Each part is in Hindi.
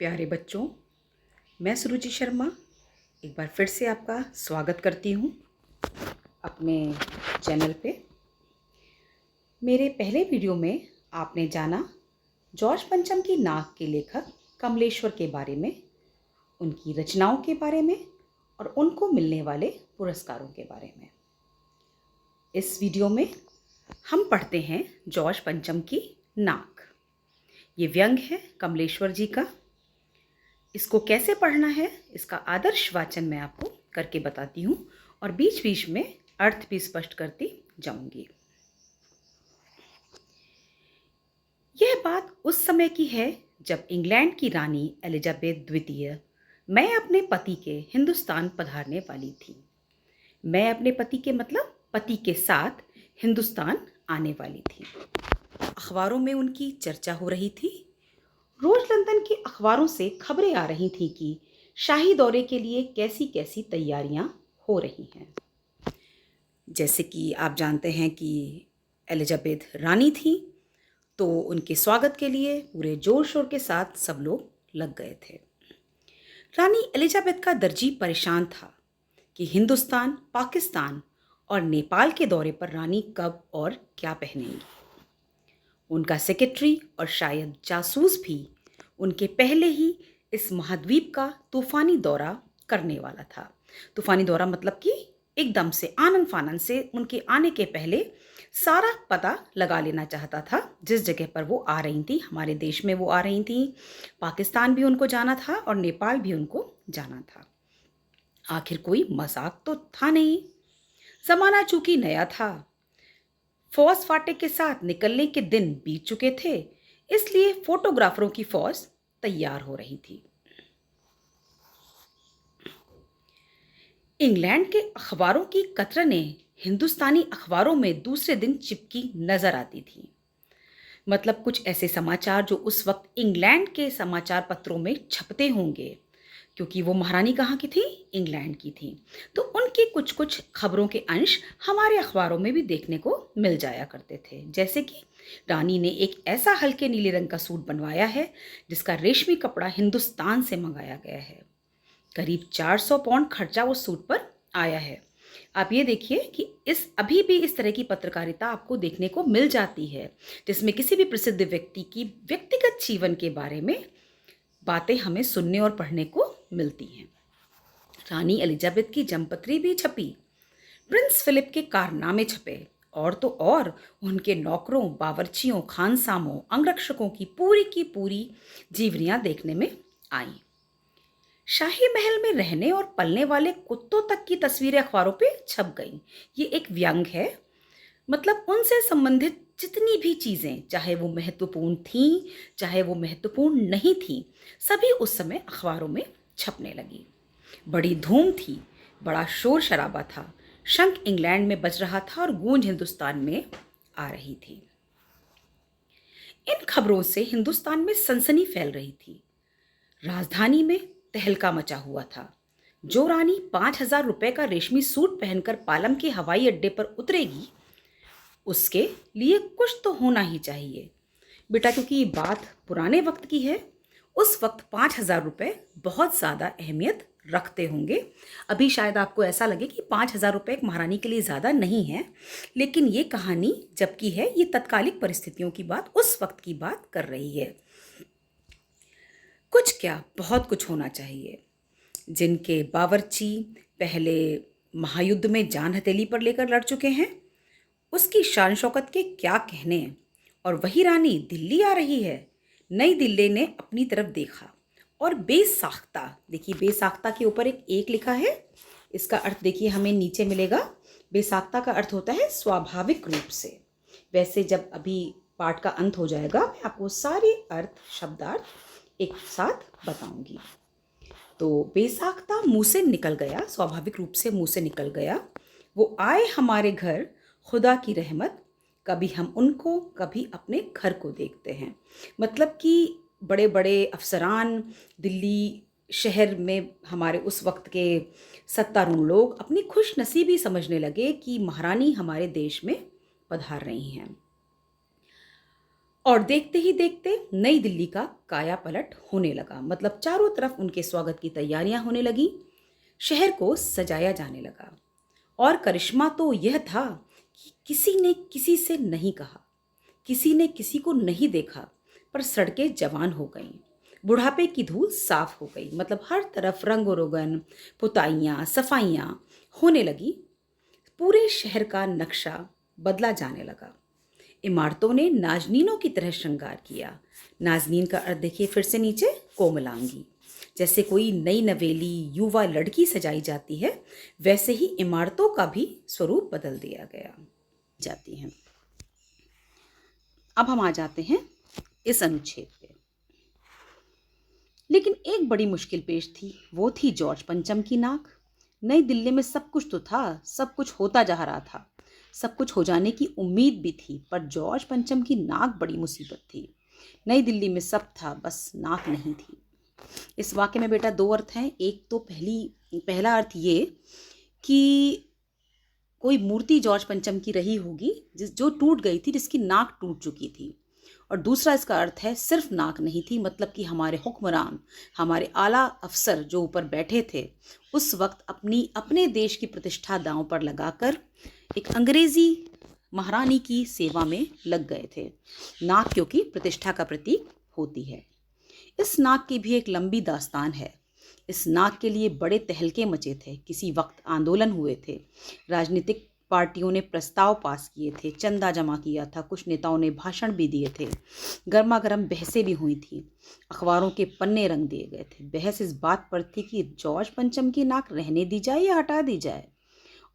प्यारे बच्चों, मैं सुरुचि शर्मा एक बार फिर से आपका स्वागत करती हूँ अपने चैनल पे। मेरे पहले वीडियो में आपने जाना जॉर्ज पंचम की नाक के लेखक कमलेश्वर के बारे में, उनकी रचनाओं के बारे में और उनको मिलने वाले पुरस्कारों के बारे में। इस वीडियो में हम पढ़ते हैं जॉर्ज पंचम की नाक। ये व्यंग है कमलेश्वर जी का। इसको कैसे पढ़ना है, इसका आदर्श वाचन मैं आपको करके बताती हूँ और बीच बीच में अर्थ भी स्पष्ट करती जाऊंगी। यह बात उस समय की है जब इंग्लैंड की रानी एलिजाबेथ द्वितीय मैं अपने पति के हिंदुस्तान पधारने वाली थी। मैं अपने पति के मतलब पति के साथ हिंदुस्तान आने वाली थी। अखबारों में उनकी चर्चा हो रही थी। रोज लंदन के अखबारों से खबरें आ रही थीं कि शाही दौरे के लिए कैसी कैसी तैयारियां हो रही हैं। जैसे कि आप जानते हैं कि एलिजाबेथ रानी थी, तो उनके स्वागत के लिए पूरे जोर शोर के साथ सब लोग लग गए थे। रानी एलिजाबेथ का दर्जी परेशान था कि हिंदुस्तान, पाकिस्तान और नेपाल के दौरे पर रानी कब और क्या पहनेंगी। उनका सेक्रेटरी और शायद जासूस भी उनके पहले ही इस महाद्वीप का तूफानी दौरा करने वाला था। तूफानी दौरा मतलब कि एकदम से आनन फानन से उनके आने के पहले सारा पता लगा लेना चाहता था। जिस जगह पर वो आ रही थी, हमारे देश में वो आ रही थी, पाकिस्तान भी उनको जाना था और नेपाल भी उनको जाना था। आखिर कोई मजाक तो था नहीं। जमाना चूंकि नया था, फौज फाटे के साथ निकलने के दिन बीत चुके थे, इसलिए फोटोग्राफरों की फौज तैयार हो रही थी। इंग्लैंड के अखबारों की कतरनें हिंदुस्तानी अखबारों में दूसरे दिन चिपकी नजर आती थी। मतलब कुछ ऐसे समाचार जो उस वक्त इंग्लैंड के समाचार पत्रों में छपते होंगे, क्योंकि वो महारानी कहाँ की थी? इंग्लैंड की थी। तो उनकी कुछ कुछ खबरों के अंश हमारे अखबारों में भी देखने को मिल जाया करते थे। जैसे कि रानी ने एक ऐसा हल्के नीले रंग का सूट बनवाया है जिसका रेशमी कपड़ा हिंदुस्तान से मंगाया गया है। करीब 400 पाउंड खर्चा उस सूट पर आया है। आप ये देखिए कि अभी भी इस तरह की पत्रकारिता आपको देखने को मिल जाती है, जिसमें किसी भी प्रसिद्ध व्यक्ति की व्यक्तिगत जीवन के बारे में बातें हमें सुनने और पढ़ने को मिलती हैं। रानी एलिजाबेथ की जन्मपत्री भी छपी, प्रिंस फिलिप के कारनामे छपे, और तो और उनके नौकरों, बावर्चियों, खानसामों, अंगरक्षकों की पूरी जीवनियां देखने में आई। शाही महल में रहने और पलने वाले कुत्तों तक की तस्वीरें अखबारों पे छप गईं। ये एक व्यंग है। मतलब उनसे संबंधित जितनी भी चीज़ें, चाहे वो महत्वपूर्ण थीं, चाहे वो महत्वपूर्ण नहीं थीं, सभी उस समय अखबारों में छपने लगी। बड़ी धूम थी, बड़ा शोर शराबा था। शंख इंग्लैंड में बज रहा था और गूंज हिंदुस्तान में आ रही थी। इन खबरों से हिंदुस्तान में सनसनी फैल रही थी। राजधानी में तहलका मचा हुआ था। जो रानी 5,000 रुपए का रेशमी सूट पहनकर पालम के हवाई अड्डे पर उतरेगी, उसके लिए कुछ तो होना ही चाहिए बेटा, क्योंकि ये बात पुराने वक्त की है। उस वक्त 5,000 रुपये बहुत ज़्यादा अहमियत रखते होंगे। अभी शायद आपको ऐसा लगे कि 5,000 रुपये एक महारानी के लिए ज़्यादा नहीं है, लेकिन ये कहानी जबकि है, ये तत्कालिक परिस्थितियों की बात, उस वक्त की बात कर रही है। कुछ क्या, बहुत कुछ होना चाहिए। जिनके बावर्ची पहले महायुद्ध में जान हथेली पर लेकर लड़ चुके हैं, उसकी शान शौकत के क्या कहने। और वही रानी दिल्ली आ रही है। नई दिल्ली ने अपनी तरफ देखा और बेसाख्ता, देखिए बेसाख्ता के ऊपर एक लिखा है, इसका अर्थ देखिए हमें नीचे मिलेगा। बेसाख्ता का अर्थ होता है स्वाभाविक रूप से। वैसे जब अभी पाठ का अंत हो जाएगा, मैं आपको सारे अर्थ, शब्दार्थ एक साथ बताऊंगी। तो बेसाख्ता मुंह से निकल गया, स्वाभाविक रूप से मुंह से निकल गया। वो आए हमारे घर, खुदा की रहमत, कभी हम उनको कभी अपने घर को देखते हैं। मतलब कि बड़े बड़े अफसरान, दिल्ली शहर में हमारे उस वक्त के सत्तारूढ़ लोग अपनी खुश नसीबी समझने लगे कि महारानी हमारे देश में पधार रही हैं। और देखते ही देखते नई दिल्ली का काया पलट होने लगा। मतलब चारों तरफ उनके स्वागत की तैयारियां होने लगी, शहर को सजाया जाने लगा। और करिश्मा तो यह था कि किसी ने किसी से नहीं कहा, किसी ने किसी को नहीं देखा, पर सड़कें जवान हो गईं, बुढ़ापे की धूल साफ हो गई। मतलब हर तरफ रंगो रोगन, पुताइयाँ, सफाइयाँ होने लगी। पूरे शहर का नक्शा बदला जाने लगा। इमारतों ने नाजनीनों की तरह श्रृंगार किया। नाजनीन का अर्थ देखिए फिर से नीचे, कोमलांगी। जैसे कोई नई नवेली युवा लड़की सजाई जाती है, वैसे ही इमारतों का भी स्वरूप बदल दिया गया जाती हैं। अब हम आ जाते हैं इस अनुच्छेद पे। लेकिन एक बड़ी मुश्किल पेश थी, वो थी जॉर्ज पंचम की नाक। नई दिल्ली में सब कुछ तो था, सब कुछ होता जा रहा था, सब कुछ हो जाने की उम्मीद भी थी, पर जॉर्ज पंचम की नाक बड़ी मुसीबत थी। नई दिल्ली में सब था, बस नाक नहीं थी। इस वाक्य में बेटा दो अर्थ हैं। एक तो पहला अर्थ ये कि कोई मूर्ति जॉर्ज पंचम की रही होगी जो टूट गई थी, जिसकी नाक टूट चुकी थी। और दूसरा इसका अर्थ है सिर्फ नाक नहीं थी, मतलब कि हमारे हुक्मरान, हमारे आला अफसर जो ऊपर बैठे थे, उस वक्त अपने देश की प्रतिष्ठा दांव पर लगाकर एक अंग्रेजी महारानी की सेवा में लग गए थे। नाक क्योंकि प्रतिष्ठा का प्रतीक होती है। इस नाक की भी एक लंबी दास्तान है। इस नाक के लिए बड़े तहलके मचे थे, किसी वक्त आंदोलन हुए थे, राजनीतिक पार्टियों ने प्रस्ताव पास किए थे, चंदा जमा किया था, कुछ नेताओं ने भाषण भी दिए थे, गर्मा गर्म बहसें भी हुई थी, अखबारों के पन्ने रंग दिए गए थे। बहस इस बात पर थी कि जॉर्ज पंचम की नाक रहने दी जाए या हटा दी जाए।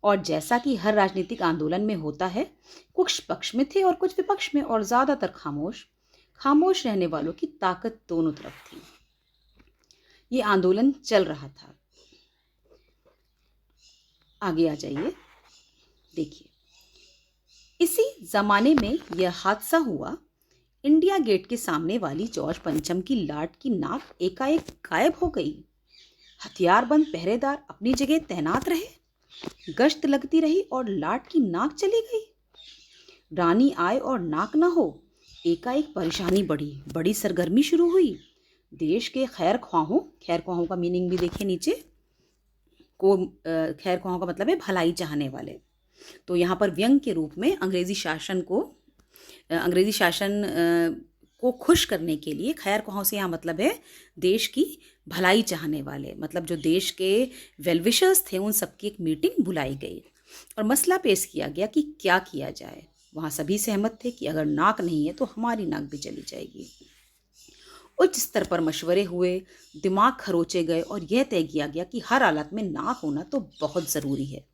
और जैसा कि हर राजनीतिक आंदोलन में होता है, कुछ पक्ष में थे और कुछ विपक्ष में, और ज्यादातर खामोश रहने वालों की ताकत दोनों तरफ थी। ये आंदोलन चल रहा था। आगे आ जाइए, देखिए इसी जमाने में यह हादसा हुआ। इंडिया गेट के सामने वाली जॉर्ज पंचम की लाट की नाक एकाएक गायब हो गई। हथियारबंद पहरेदार अपनी जगह तैनात रहे, गश्त लगती रही और लाट की नाक चली गई। रानी आए और नाक न हो, एकाएक परेशानी बढ़ी, बड़ी सरगर्मी शुरू हुई। देश के खैर ख्वाहों का मीनिंग भी देखिए नीचे, खैर ख्वाहों का मतलब है भलाई चाहने वाले। तो यहाँ पर व्यंग के रूप में अंग्रेजी शासन को खुश करने के लिए खैर ख्वाहों से यहाँ मतलब है देश की भलाई चाहने वाले, मतलब जो देश के वेलविशर्स थे, उन सबकी एक मीटिंग बुलाई गई और मसला पेश किया गया कि क्या किया जाए। वहाँ सभी सहमत थे कि अगर नाक नहीं है तो हमारी नाक भी चली जाएगी। उच्च स्तर पर मशवरे हुए, दिमाग खरोचे गए और यह तय किया गया कि हर हालत में नाक होना तो बहुत ज़रूरी है।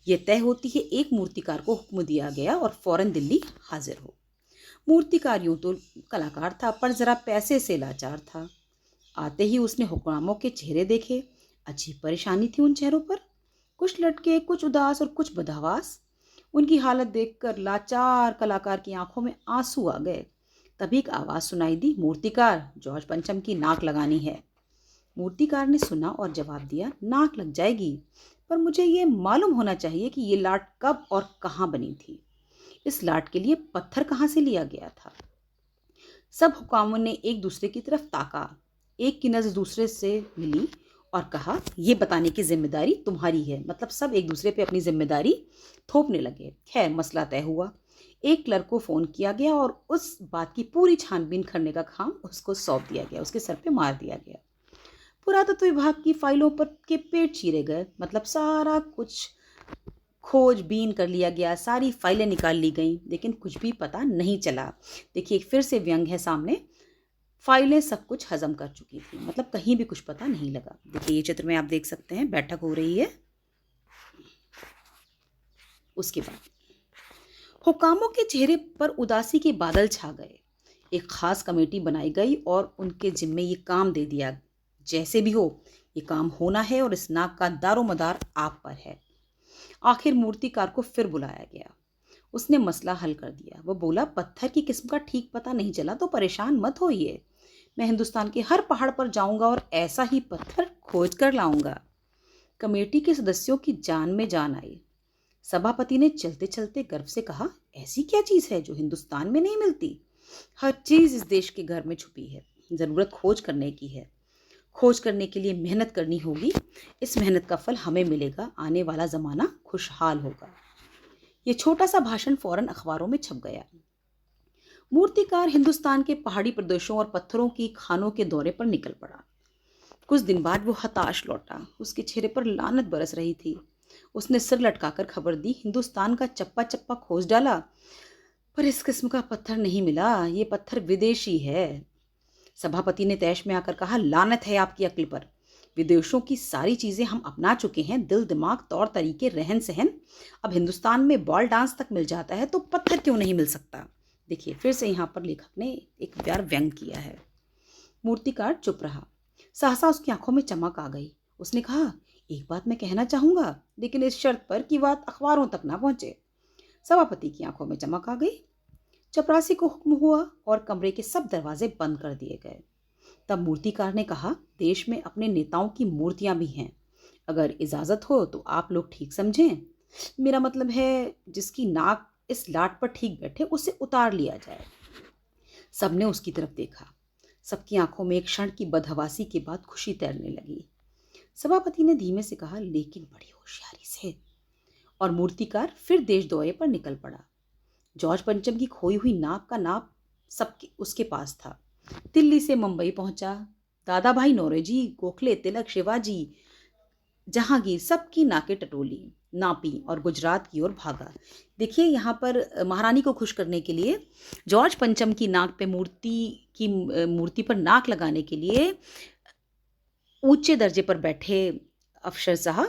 यह तय होती है एक मूर्तिकार को हुक्म दिया गया और फौरन दिल्ली हाजिर हो। मूर्तिकार यूं तो कलाकार था, पर जरा पैसे से लाचार था। आते ही उसने हुक्कामों के चेहरे देखे। अजीब परेशानी थी उन चेहरों पर, कुछ लटके, कुछ उदास और कुछ बदहवास। उनकी हालत देखकर लाचार कलाकार की आंखों में आंसू आ गए। तभी एक आवाज सुनाई दी, मूर्तिकार, जॉर्ज पंचम की नाक लगानी है। मूर्तिकार ने सुना और जवाब दिया, नाक लग जाएगी, पर मुझे ये मालूम होना चाहिए कि ये लाट कब और कहाँ बनी थी। इस लाट के लिए पत्थर कहाँ से लिया गया था। सब हुकामों ने एक दूसरे की तरफ ताका, एक की नजर दूसरे से मिली और कहा, यह बताने की जिम्मेदारी तुम्हारी है। मतलब सब एक दूसरे पे अपनी जिम्मेदारी थोपने लगे। खैर मसला तय हुआ। एक क्लर्क को फोन किया गया और उस बात की पूरी छानबीन करने का काम उसको सौंप दिया गया, उसके सर पे मार दिया गया। पुरातत्व विभाग की फाइलों पर के पेट चीरे गए, मतलब सारा कुछ खोजबीन कर लिया गया, सारी फाइलें निकाल ली गईं, लेकिन कुछ भी पता नहीं चला। देखिए फिर से व्यंग है सामने, फाइलें सब कुछ हजम कर चुकी थी, मतलब कहीं भी कुछ पता नहीं लगा। देखिए ये चित्र में आप देख सकते हैं, बैठक हो रही है। उसके बाद हुकामों के चेहरे पर उदासी के बादल छा गए। एक खास कमेटी बनाई गई और उनके जिम्मे ये काम दे दिया, जैसे भी हो ये काम होना है और इस नाक का दारोमदार आप पर है। आखिर मूर्तिकार को फिर बुलाया गया। उसने मसला हल कर दिया। वो बोला, पत्थर की किस्म का ठीक पता नहीं चला तो परेशान मत होइए, मैं हिंदुस्तान के हर पहाड़ पर जाऊंगा और ऐसा ही पत्थर खोज कर लाऊंगा। कमेटी के सदस्यों की जान में जान आई। सभापति ने चलते चलते गर्व से कहा, ऐसी क्या चीज है जो हिंदुस्तान में नहीं मिलती। हर चीज़ इस देश के घर में छुपी है। ज़रूरत खोज करने की है। खोज करने के लिए मेहनत करनी होगी। इस मेहनत का फल हमें मिलेगा। आने वाला ज़माना खुशहाल होगा। ये छोटा सा भाषण फौरन अखबारों में छप गया। मूर्तिकार हिंदुस्तान के पहाड़ी प्रदेशों और पत्थरों की खानों के दौरे पर निकल पड़ा। कुछ दिन बाद वो हताश लौटा। उसके चेहरे पर लानत बरस रही थी। उसने सिर लटकाकर खबर दी, हिंदुस्तान का चप्पा चप्पा खोज डाला, पर इस किस्म का पत्थर नहीं मिला। ये पत्थर विदेशी है। सभापति ने तैश में आकर कहा, लानत है आपकी अक्ल पर। विदेशों की सारी चीजें हम अपना चुके हैं, दिल दिमाग तौर तरीके रहन सहन। अब हिंदुस्तान में बॉल डांस तक मिल जाता है तो पत्थर क्यों नहीं मिल सकता। देखिए, फिर से यहाँ पर लेखक ने एक प्यार व्यंग किया है। मूर्तिकार चुप रहा। सहसा उसकी आंखों में चमक आ गई। उसने कहा, एक बात मैं कहना चाहूंगा, लेकिन इस शर्त पर कि बात अखबारों तक ना पहुंचे। सभापति की आंखों में चमक आ गई। चपरासी को हुक्म हुआ और कमरे के सब दरवाजे बंद कर दिए गए। तब मूर्तिकार ने कहा, देश में अपने नेताओं की मूर्तियां भी हैं। अगर इजाजत हो तो आप लोग ठीक समझें। मेरा मतलब है, जिसकी नाक इस लाट पर ठीक बैठे उसे उतार लिया जाए। सबने उसकी तरफ देखा। सबकी आंखों में एक क्षण की बदहवासी के बाद खुशी तैरने लगी। सभापति ने धीमे से कहा, लेकिन बड़ी होशियारी से। और मूर्तिकार फिर देश दौरे पर निकल पड़ा। जॉर्ज पंचम की खोई हुई नाक का नाप सबके उसके पास था। दिल्ली से मुंबई पहुंचा। दादा भाई नौरोजी, गोखले, तिलक, शिवाजी, जहांगीर, सबकी नाकें टटोली, नापी और गुजरात की ओर भागा। देखिए, यहाँ पर महारानी को खुश करने के लिए जॉर्ज पंचम की नाक पे मूर्ति पर नाक लगाने के लिए ऊंचे दर्जे पर बैठे अफसरशाह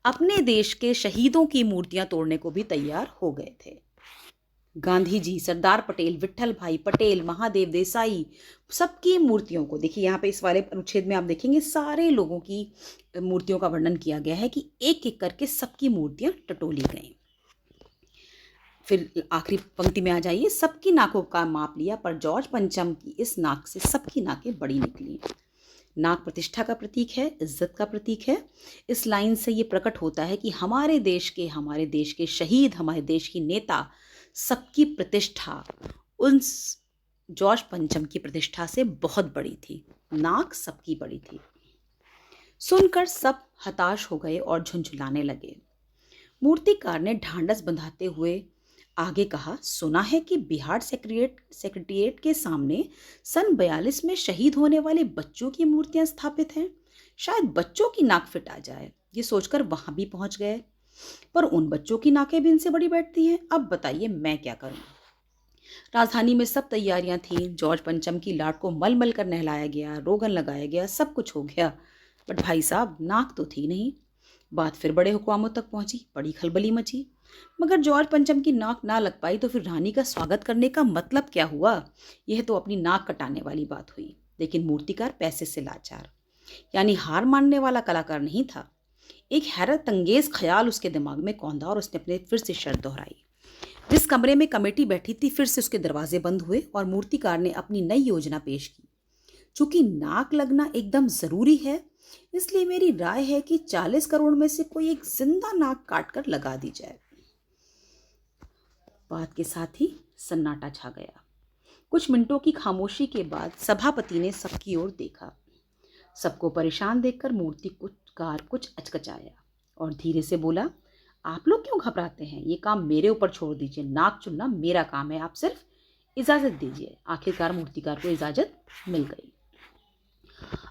अपने देश के शहीदों की मूर्तियां तोड़ने को भी तैयार हो गए थे। गांधी जी, सरदार पटेल, विट्ठल भाई पटेल, महादेव देसाई, सबकी मूर्तियों को देखिए। यहाँ पे इस वाले अनुच्छेद में आप देखेंगे सारे लोगों की मूर्तियों का वर्णन किया गया है कि एक एक करके सबकी मूर्तियां टटोली गई। फिर आखिरी पंक्ति में आ जाइए, सबकी नाकों का माप लिया, पर जॉर्ज पंचम की इस नाक से सबकी नाकें बड़ी निकली। नाक प्रतिष्ठा का प्रतीक है, इज्जत का प्रतीक है। इस लाइन से ये प्रकट होता है कि हमारे देश के शहीद, हमारे देश की नेता, सबकी प्रतिष्ठा उन जॉर्ज पंचम की प्रतिष्ठा से बहुत बड़ी थी। नाक सबकी बड़ी थी। सुनकर सब हताश हो गए और झुंझुलाने लगे। मूर्तिकार ने ढांढस बंधाते हुए आगे कहा, सुना है कि बिहार सेक्रेटेरिएट के सामने सन 42 में शहीद होने वाले बच्चों की मूर्तियां स्थापित हैं। शायद बच्चों की नाक फिट आ जाए। ये सोचकर वहां भी पहुंच गए, पर उन बच्चों की नाकें भी इनसे बड़ी बैठती हैं। अब बताइए मैं क्या करूं। राजधानी में सब तैयारियां थीं। जॉर्ज पंचम की लाट को मल मल कर नहलाया गया, रोगन लगाया गया, सब कुछ हो गया, बट भाई साहब नाक तो थी नहीं। बात फिर बड़े हुक्कामों तक पहुंची। बड़ी खलबली मची। मगर जॉर्ज पंचम की नाक ना लग पाई तो फिर रानी का स्वागत करने का मतलब क्या हुआ। यह तो अपनी नाक कटाने वाली बात हुई। लेकिन मूर्तिकार पैसे से लाचार, यानी हार मानने वाला कलाकार नहीं था। एक हैरत अंगेज ख्याल उसके दिमाग में कौंधा और उसने अपने फिर से शर्त दोहराई। जिस कमरे में कमेटी बैठी थी, फिर से उसके दरवाजे बंद हुए और मूर्तिकार ने अपनी नई योजना पेश की। चूंकि नाक लगना एकदम जरूरी है, इसलिए मेरी राय है कि 40 करोड़ में से कोई एक जिंदा नाक काट कर लगा दी जाए। बात के साथ ही सन्नाटा छा गया। कुछ मिनटों की खामोशी के बाद सभापति ने सबकी ओर देखा। सबको परेशान देखकर मूर्तिकार कुछ अचकचाया और धीरे से बोला, आप लोग क्यों घबराते हैं। ये काम मेरे ऊपर छोड़ दीजिए। नाक चुनना मेरा काम है, आप सिर्फ इजाजत दीजिए। आखिरकार मूर्तिकार को इजाजत मिल गई।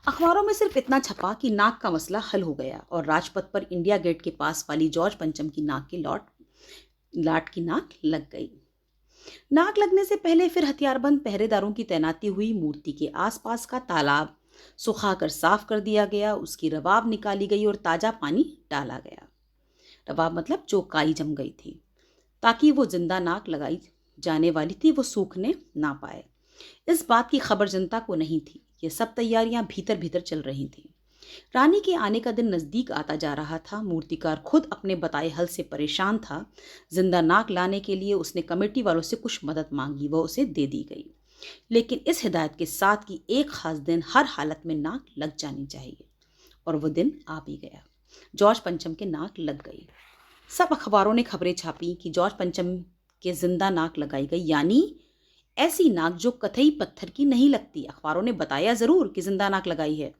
अखबारों में सिर्फ इतना छपा कि नाक का मसला हल हो गया और राजपथ पर इंडिया गेट के पास वाली जॉर्ज पंचम की नाक की लाट की नाक लग गई। नाक लगने से पहले फिर हथियारबंद पहरेदारों की तैनाती हुई। मूर्ति के आसपास का तालाब सुखाकर साफ कर दिया गया। उसकी रवाब निकाली गई और ताजा पानी डाला गया। रवाब मतलब जो काई जम गई थी, ताकि वो जिंदा नाक लगाई जाने वाली थी वो सूखने ना पाए। इस बात की खबर जनता को नहीं थी। ये सब तैयारियां भीतर भीतर चल रही थीं। रानी के आने का दिन नजदीक आता जा रहा था। मूर्तिकार खुद अपने बताए हल से परेशान था। जिंदा नाक लाने के लिए उसने कमेटी वालों से कुछ मदद मांगी, वह उसे दे दी गई, लेकिन इस हिदायत के साथ कि एक खास दिन हर हालत में नाक लग जानी चाहिए। और वह दिन आ भी गया। जॉर्ज पंचम के नाक लग गई। सब अखबारों ने खबरें छापी कि जॉर्ज पंचम के जिंदा नाक लगाई गई, यानी ऐसी नाक जो कथई पत्थर की नहीं लगती। अखबारों ने बताया ज़रूर कि जिंदा नाक लगाई है,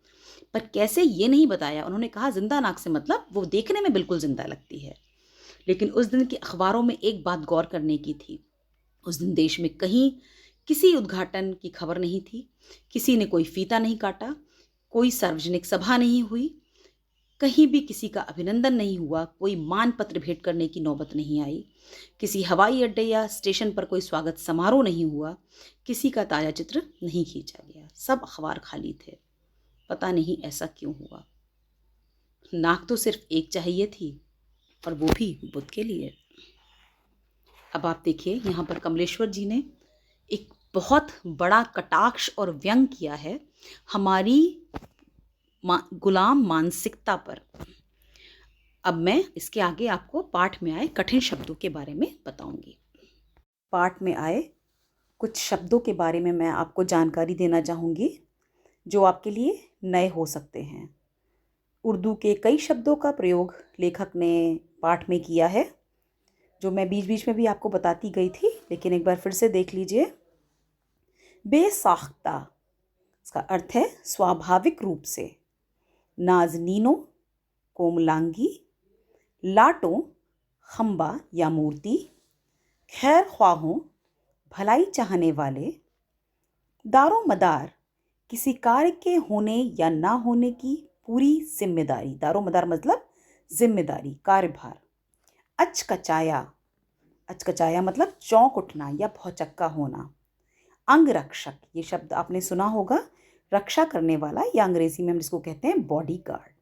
पर कैसे ये नहीं बताया। उन्होंने कहा जिंदा नाक से मतलब वो देखने में बिल्कुल जिंदा लगती है। लेकिन उस दिन के अखबारों में एक बात गौर करने की थी। उस दिन देश में कहीं किसी उद्घाटन की खबर नहीं थी, किसी ने कोई फीता नहीं काटा, कोई सार्वजनिक सभा नहीं हुई, कहीं भी किसी का अभिनंदन नहीं हुआ, कोई मानपत्र भेंट करने की नौबत नहीं आई, किसी हवाई अड्डे या स्टेशन पर कोई स्वागत समारोह नहीं हुआ, किसी का ताजा चित्र नहीं खींचा गया। सब अखबार खाली थे। पता नहीं ऐसा क्यों हुआ। नाक तो सिर्फ एक चाहिए थी, और वो भी बुद्ध के लिए। अब आप देखिए, यहाँ पर कमलेश्वर जी ने एक बहुत बड़ा कटाक्ष और व्यंग किया है हमारी गुलाम मानसिकता पर। अब मैं इसके आगे आपको पाठ में आए कठिन शब्दों के बारे में बताऊंगी। पाठ में आए कुछ शब्दों के बारे में मैं आपको जानकारी देना चाहूँगी जो आपके लिए नए हो सकते हैं। उर्दू के कई शब्दों का प्रयोग लेखक ने पाठ में किया है, जो मैं बीच बीच में भी आपको बताती गई थी, लेकिन एक बार फिर से देख लीजिए। बेसाख्ता, इसका अर्थ है स्वाभाविक रूप से। नाज़नीनो, कोमलांगी। लाटों, खंबा या मूर्ति। खैर ख्वाहों, भलाई चाहने वाले। दारो मदार, किसी कार्य के होने या ना होने की पूरी जिम्मेदारी। दारो मदार मतलब जिम्मेदारी, कार्यभार। अचकचाया, अचकचाया मतलब चौंक उठना या भौचक्का होना। अंगरक्षक, ये शब्द आपने सुना होगा, रक्षा करने वाला, या अंग्रेजी में हम जिसको कहते हैं बॉडी गार्ड।